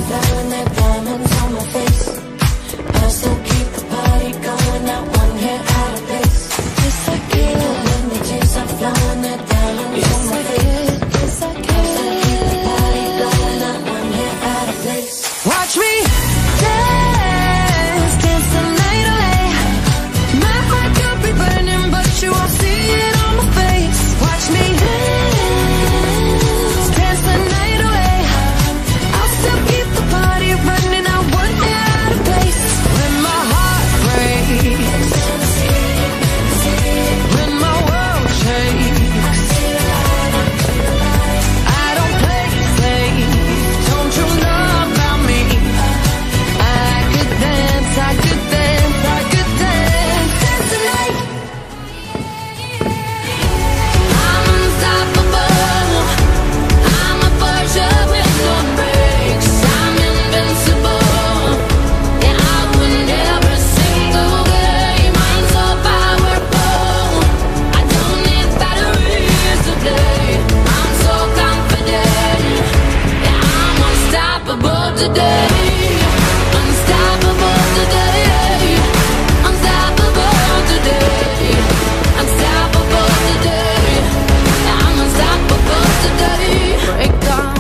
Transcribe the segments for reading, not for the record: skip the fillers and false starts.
blowing their diamonds on my face. I still keep the party going, not one hair out of place. Yes, I can. When the tears are flowing, their diamonds on my face. Yes, I can. I still keep the party going, not one hair out of place. Watch me dance, dance the night away. My heart could be burning, but you won't see it on my face. Watch me dance, dance the night away. I'll still keep the party running, I want it out of place. When my heart breaks, when my world shakes, I don't play safe, don't you know about me? I could dance, I could dance, I could dance, dance tonight. I'm unstoppable, I'm a Porsche with no brakes. I'm invincible, yeah, I win every single game. I'm so powerful, I don't need batteries to play. I'm so confident, yeah, I'm unstoppable today. Unstoppable today, unstoppable today, unstoppable today, I'm unstoppable today. Break down,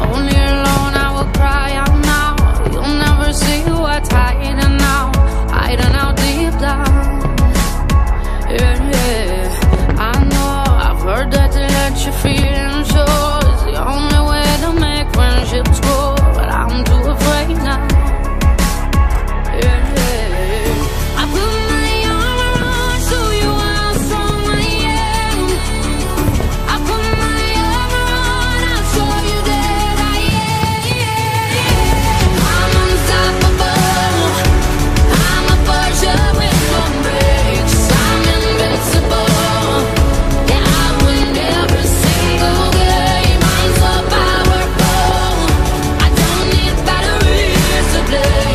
only alone I will cry out now. You'll never see what's hiding out deep down. Yeah, yeah, I know, I've heard that to let your feelings show is the only way to make friendships grow, but I'm too afraid now. Yeah, yeah. I put my armor on, show you how strong I am. I put my armor on, I'll show you that I am. I'm unstoppable, I'm a Porsche with no brakes. I'm invincible, yeah, I win every single game. I'm so powerful, I don't need batteries to play.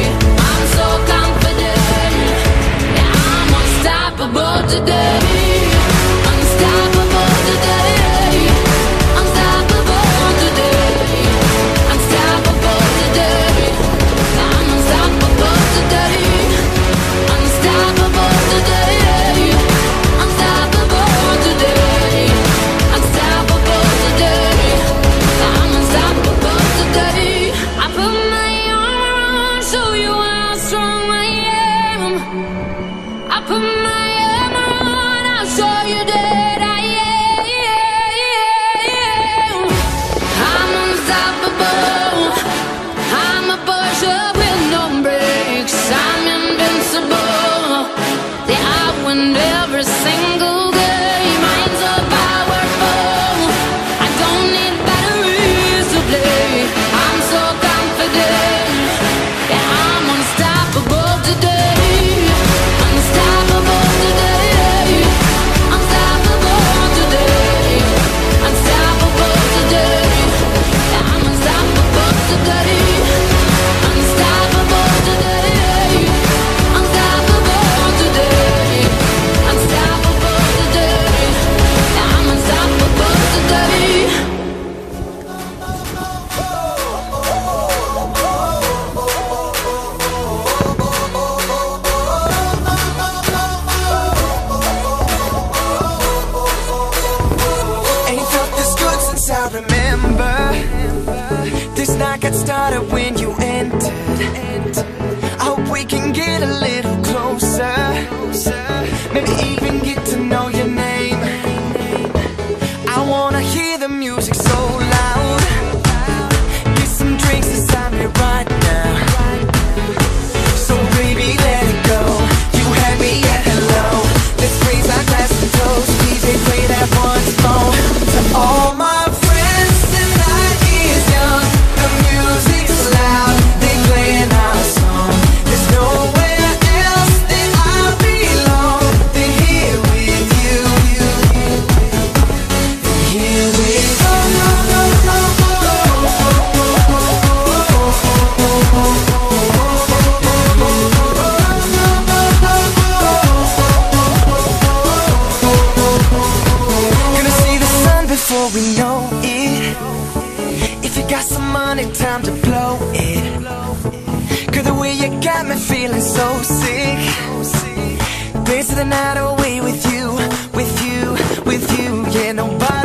I'm so confident, yeah, I'm unstoppable today. Unstoppable today, unstoppable today, unstoppable today, I'm unstoppable today. Unstoppable today, unstoppable today, unstoppable today, I'm unstoppable today. I put my armor on, show you how strong I am. I put my armor on, I'll show you that I am. I'm unstoppable, I'm a Porsche with no brakes. I'm invincible, yeah, I win every single game. I'm so powerful, I don't need batteries to play. I'm so confident, yeah, I'm unstoppable today. Unstoppable got me feeling so sick. Dance the night away with you, with you, with you. Yeah, nobody